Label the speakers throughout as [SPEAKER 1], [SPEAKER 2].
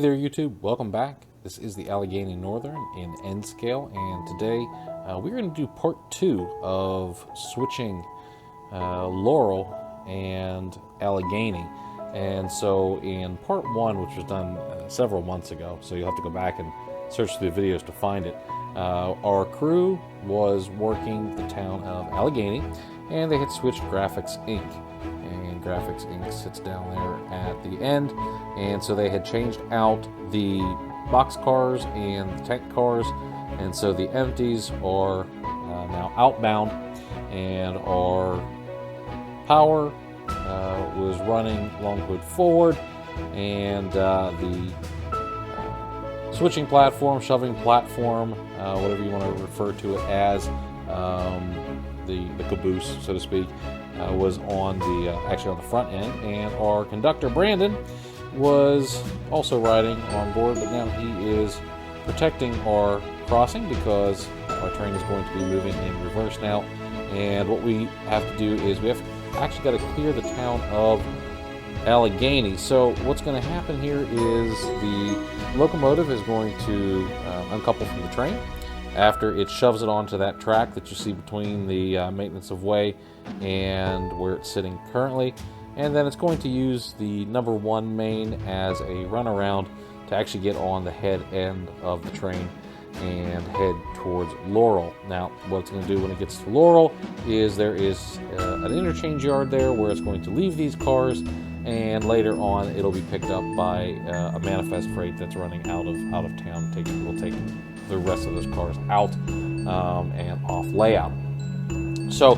[SPEAKER 1] there YouTube, welcome back. This is the Allegheny Northern in N scale, and today we're going to do part 2 of switching Laurel and Allegheny. And so in part 1, which was done several months ago, so you'll have to go back and search through the videos to find it, our crew was working the town of Allegheny, and they had switched Graphics Inc. And Graphics Inc. sits down there at the end, and so they had changed out the box cars and the tank cars, and so the empties are now outbound, and our power was running Longwood forward, and the switching platform, shoving platform, whatever you want to refer to it as, the caboose, so to speak, was on the actually on the front end, and our conductor Brandon was also riding on board, but now he is protecting our crossing because our train is going to be moving in reverse now. And what we have to do is we have actually got to clear the town of Allegheny. So what's going to happen here is the locomotive is going to uncouple from the train after it shoves it onto that track that you see between the maintenance of way and where it's sitting currently, and then it's going to use the number 1 main as a runaround to actually get on the head end of the train and head towards Laurel. Now what it's going to do when it gets to Laurel is there is an interchange yard there where it's going to leave these cars, and later on it'll be picked up by a manifest freight that's running out of town. We'll take the rest of those cars out and off layout. So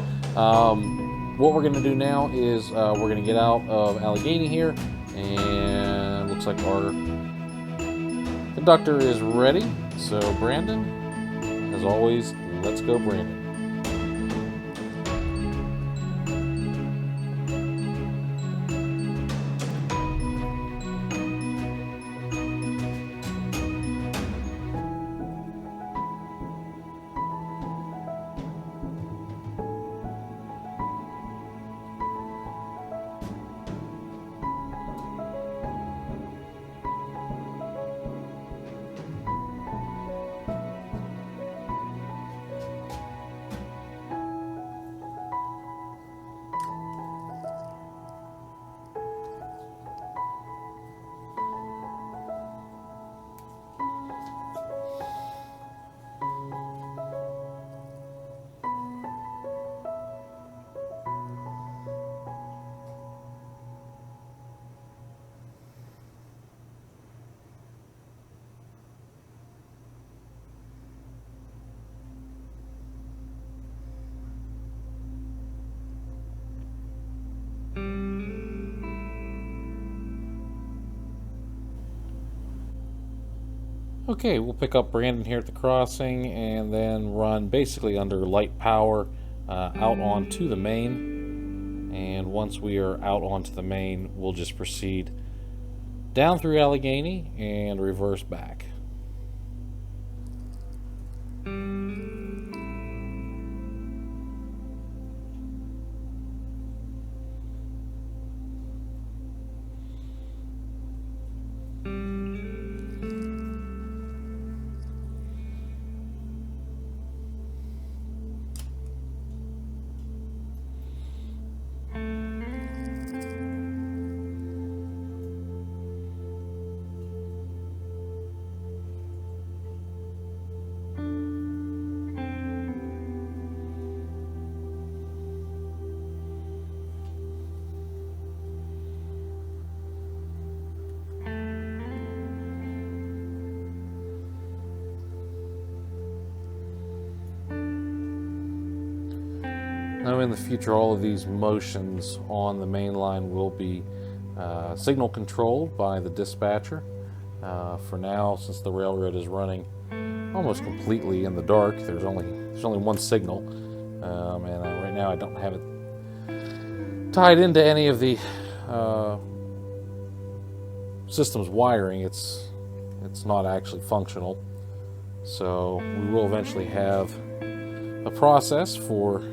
[SPEAKER 1] what we're going to do now is we're going to get out of Allegheny here, and looks like our conductor is ready. So Brandon, as always, let's go Brandon. Okay, we'll pick up Brandon here at the crossing and then run basically under light power out onto the main. And once we are out onto the main, we'll just proceed down through Allegheny and reverse back. Now in the future, all of these motions on the main line will be signal controlled by the dispatcher. For now, since the railroad is running almost completely in the dark, there's only one signal, and right now I don't have it tied into any of the system's wiring. It's not actually functional, so we will eventually have a process for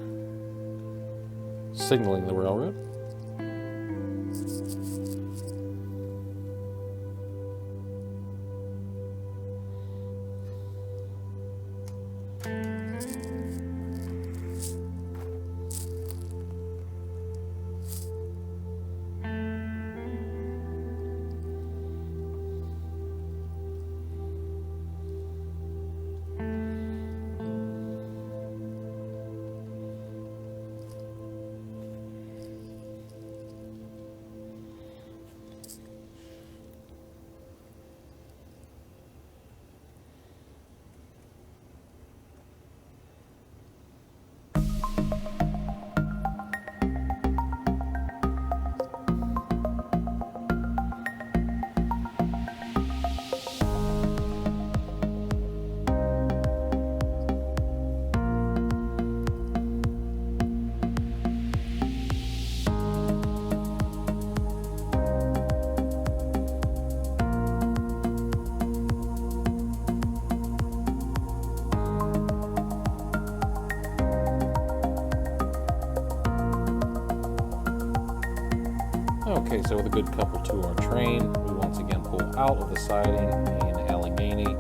[SPEAKER 1] signaling the railroad. Okay, so with a good couple to our train, we once again pull out of the siding in Allegheny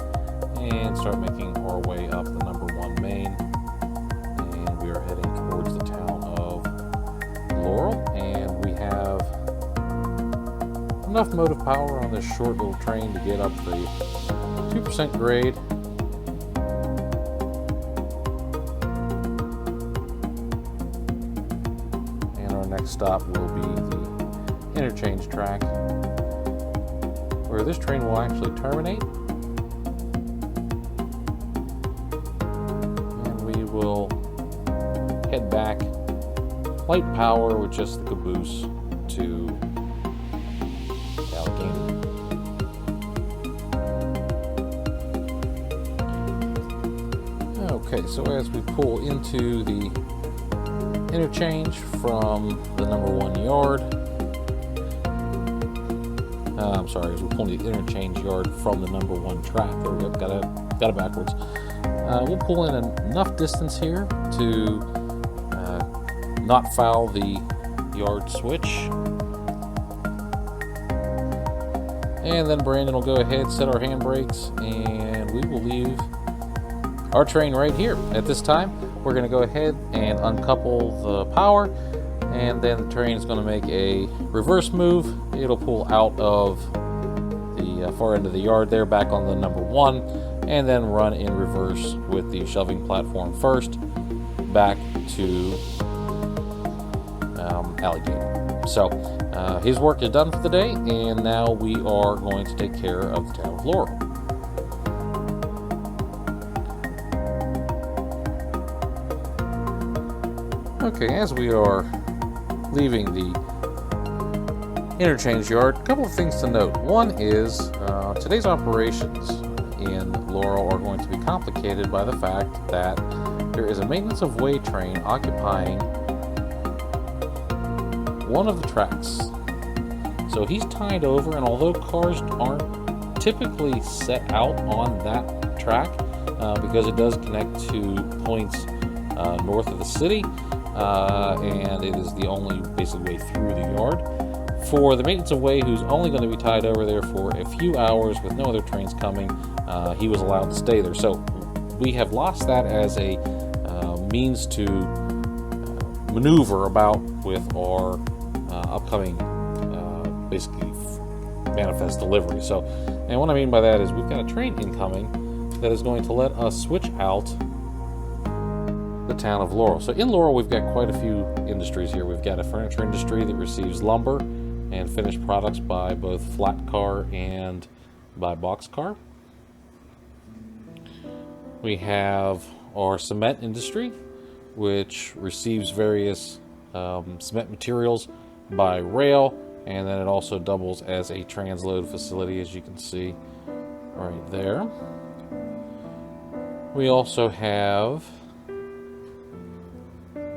[SPEAKER 1] and start making our way up the #1 main. And we are heading towards the town of Laurel, and we have enough motive power on this short little train to get up the 2% grade. And our next stop will be the interchange track, where this train will actually terminate, and we will head back light power with just the caboose to Allegheny. Okay, so as we pull into the interchange from the #1 yard, I'm sorry, as we pull into the interchange yard from the #1 track. There we go, got it backwards. We'll pull in enough distance here to not foul the yard switch. And then Brandon will go ahead, set our handbrakes, and we will leave our train right here. At this time, we're going to go ahead and uncouple the power, and then the train is going to make a reverse move. It'll pull out of the far end of the yard there, back on the #1, and then run in reverse with the shelving platform first, back to Allegheny. So his work is done for the day, and now we are going to take care of the town of Laurel. Okay, as we are leaving the interchange yard, a couple of things to note. One is today's operations in Laurel are going to be complicated by the fact that there is a maintenance of way train occupying one of the tracks. So he's tied over, and although cars aren't typically set out on that track, because it does connect to points north of the city, and it is the only basic way through the yard. For the maintenance of way, who's only going to be tied over there for a few hours with no other trains coming, he was allowed to stay there. So we have lost that as a means to maneuver about with our upcoming basically manifest delivery. So, and what I mean by that is we've got a train incoming that is going to let us switch out the town of Laurel. So in Laurel, we've got quite a few industries here. We've got a furniture industry that receives lumber and finished products by both flat car and by box car. We have our cement industry, which receives various cement materials by rail, and then it also doubles as a transload facility, as you can see right there. We also have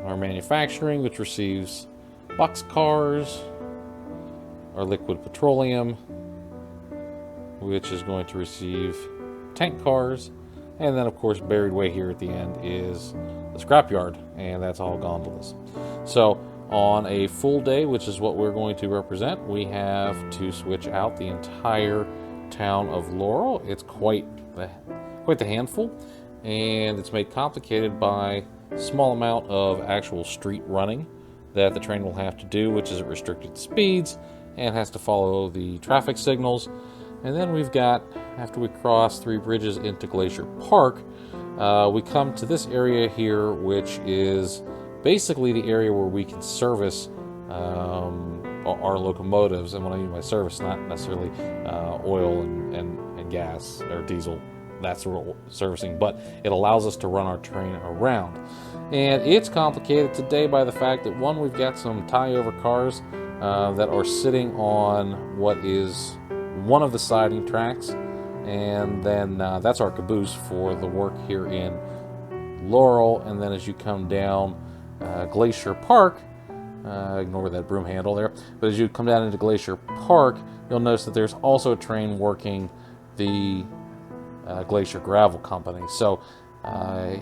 [SPEAKER 1] our manufacturing, which receives box cars, our liquid petroleum, which is going to receive tank cars, and then of course buried way here at the end is the scrapyard, and that's all gondolas. So on a full day, which is what we're going to represent, we have to switch out the entire town of Laurel. It's quite the handful, and it's made complicated by a small amount of actual street running that the train will have to do, which is at restricted speeds and has to follow the traffic signals. And then we've got, after we cross 3 bridges into Glacier Park, we come to this area here, which is basically the area where we can service our locomotives. And when I mean by service, not necessarily oil and gas or diesel, that sort of servicing, but it allows us to run our train around. And it's complicated today by the fact that, one, we've got some tie-over cars that are sitting on what is one of the siding tracks, and then that's our caboose for the work here in Laurel. And then as you come down Glacier Park, ignore that broom handle there, but as you come down into Glacier Park, you'll notice that there's also a train working the Glacier Gravel Company. So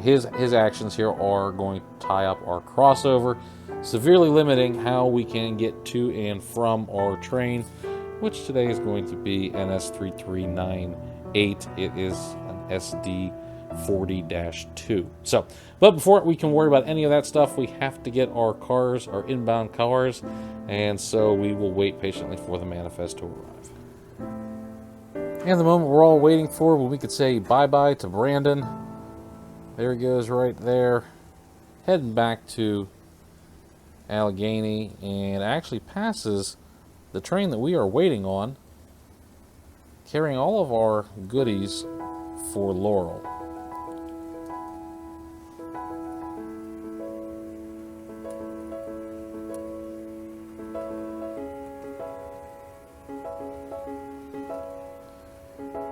[SPEAKER 1] his actions here are going to tie up our crossover, severely limiting how we can get to and from our train, which today is going to be NS3398. It is an SD 40-2. So, but before we can worry about any of that stuff, we have to get our cars, our inbound cars, and so we will wait patiently for the manifest to arrive. And the moment we're all waiting for, when we could say bye-bye to Brandon, there he goes right there, heading back to Allegheny, and actually passes the train that we are waiting on, carrying all of our goodies for Laurel.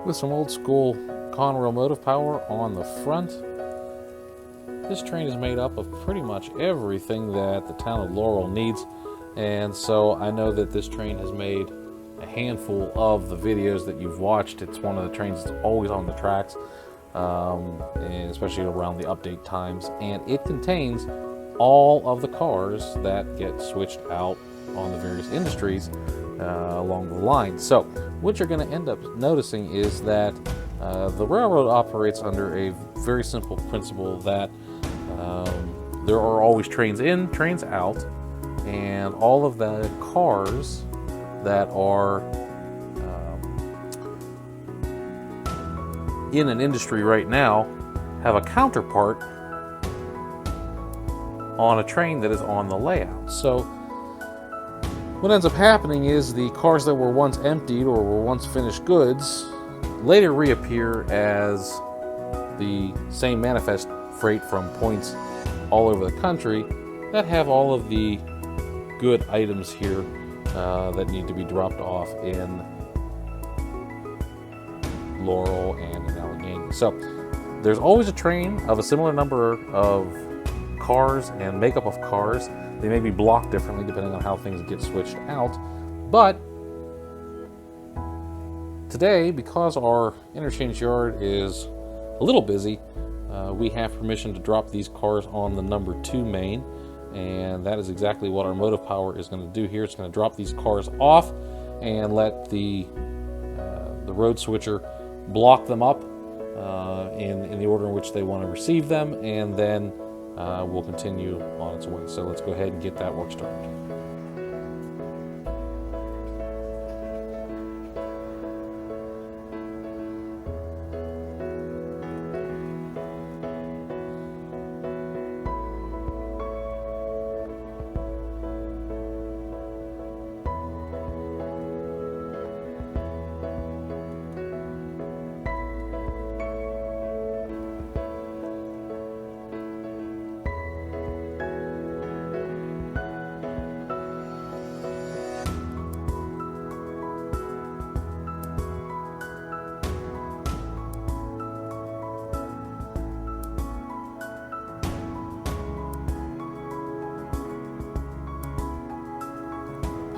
[SPEAKER 1] With some old school Conrail motive power on the front, this train is made up of pretty much everything that the town of Laurel needs. And so I know that this train has made a handful of the videos that you've watched. It's one of the trains that's always on the tracks, and especially around the update times. And it contains all of the cars that get switched out on the various industries along the line. So what you're going to end up noticing is that the railroad operates under a very simple principle that there are always trains in, trains out, and all of the cars that are in an industry right now have a counterpart on a train that is on the layout. So what ends up happening is the cars that were once emptied or were once finished goods later reappear as the same manifest freight from points all over the country that have all of the good items here that need to be dropped off in Laurel and in Allegheny. So there's always a train of a similar number of cars and makeup of cars. They may be blocked differently depending on how things get switched out, but today, because our interchange yard is a little busy, we have permission to drop these cars on the number 2 main, and that is exactly what our motive power is going to do here. It's going to drop these cars off and let the road switcher block them up in the order in which they want to receive them, and then will continue on its way. So let's go ahead and get that work started.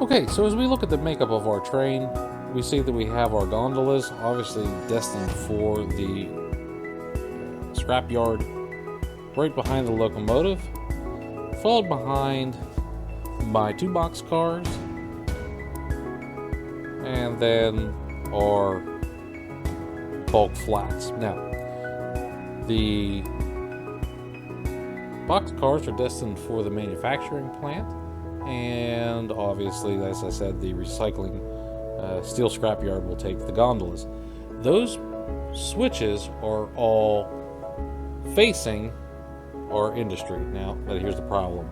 [SPEAKER 1] Okay, so as we look at the makeup of our train, we see that we have our gondolas, obviously destined for the scrapyard, right behind the locomotive, followed behind by 2 boxcars, and then our bulk flats. Now, The box cars are destined for the manufacturing plant, and obviously, as I said, the recycling steel scrapyard will take the gondolas. Those switches are all facing our industry. Now, but here's the problem.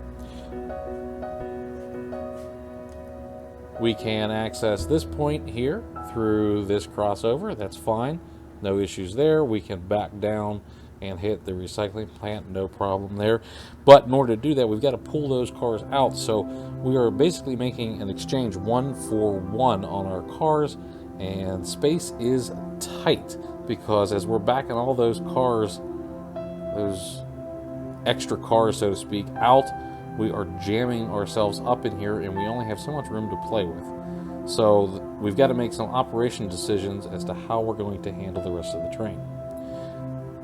[SPEAKER 1] We can access this point here through this crossover. That's fine. No issues there. We can back down and hit the recycling plant. No problem there. But in order to do that, we've got to pull those cars out. So we are basically making an exchange 1-for-1 on our cars. And space is tight because as we're backing all those cars, those extra cars, so to speak, out, we are jamming ourselves up in here, and we only have so much room to play with. So we've got to make some operation decisions as to how we're going to handle the rest of the train.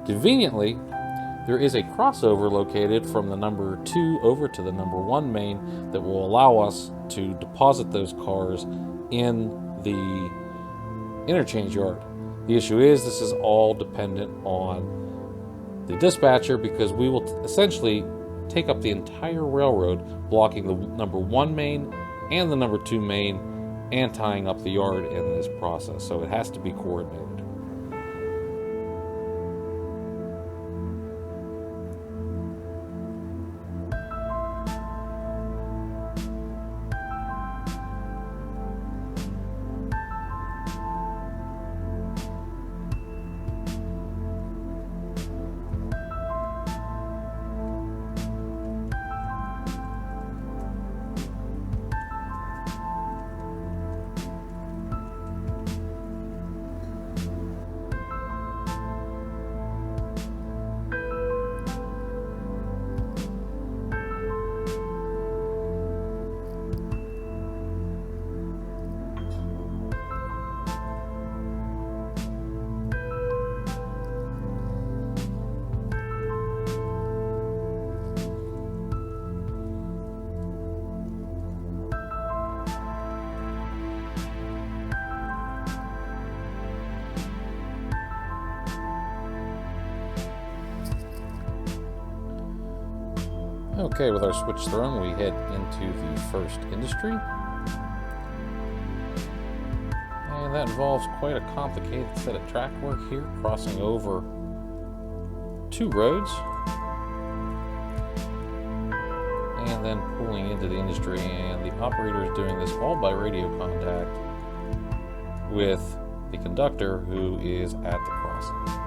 [SPEAKER 1] Conveniently, there is a crossover located from the number 2 over to the number 1 main that will allow us to deposit those cars in the interchange yard. The issue is this is all dependent on the dispatcher, because we will essentially take up the entire railroad, blocking the number 1 main and the number 2 main and tying up the yard in this process. So it has to be coordinated. Okay, with our switch thrown, we head into the first industry. And that involves quite a complicated set of track work here, crossing over 2 roads and then pulling into the industry. And the operator is doing this all by radio contact with the conductor who is at the crossing.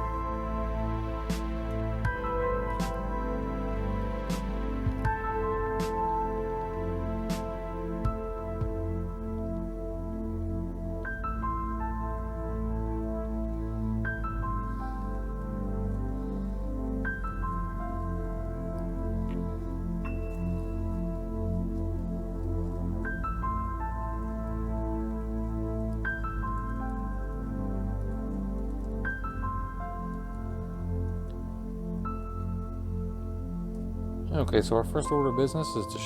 [SPEAKER 1] Okay, so our first order of business is to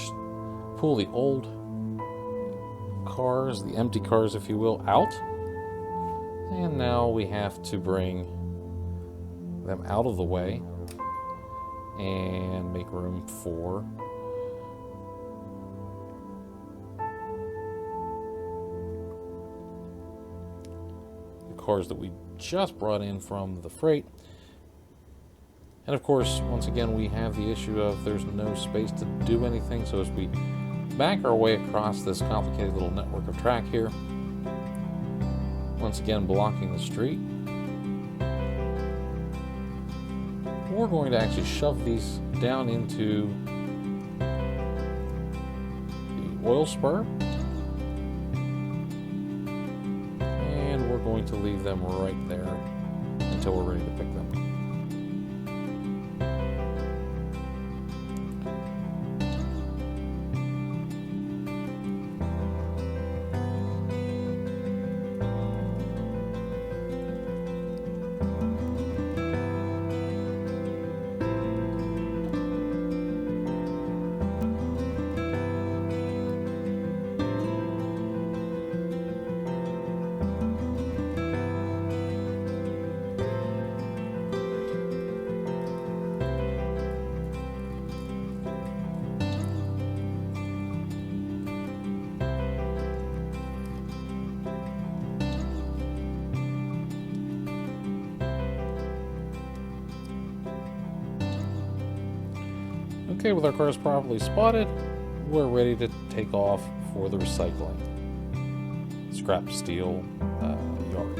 [SPEAKER 1] pull the old cars, the empty cars, if you will, out. And now we have to bring them out of the way and make room for the cars that we just brought in from the freight. And of course, once again, we have the issue of there's no space to do anything. So as we back our way across this complicated little network of track here, once again blocking the street, we're going to actually shove these down into the oil spur, and we're going to leave them right there until we're ready to pick them. Okay, with our cars properly spotted, we're ready to take off for the recycling scrap steel yard.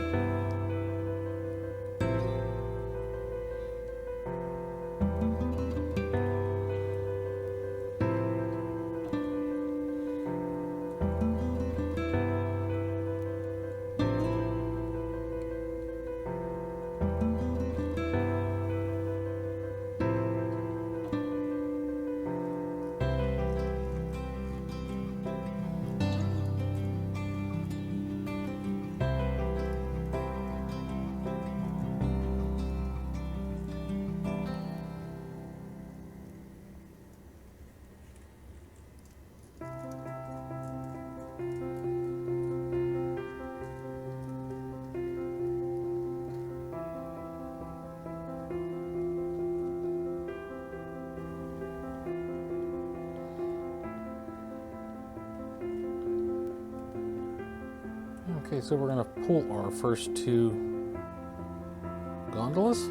[SPEAKER 1] Okay, so we're going to pull our first two gondolas.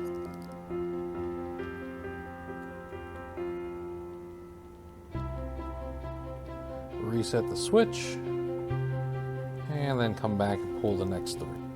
[SPEAKER 1] Reset the switch, and then come back and pull the next three.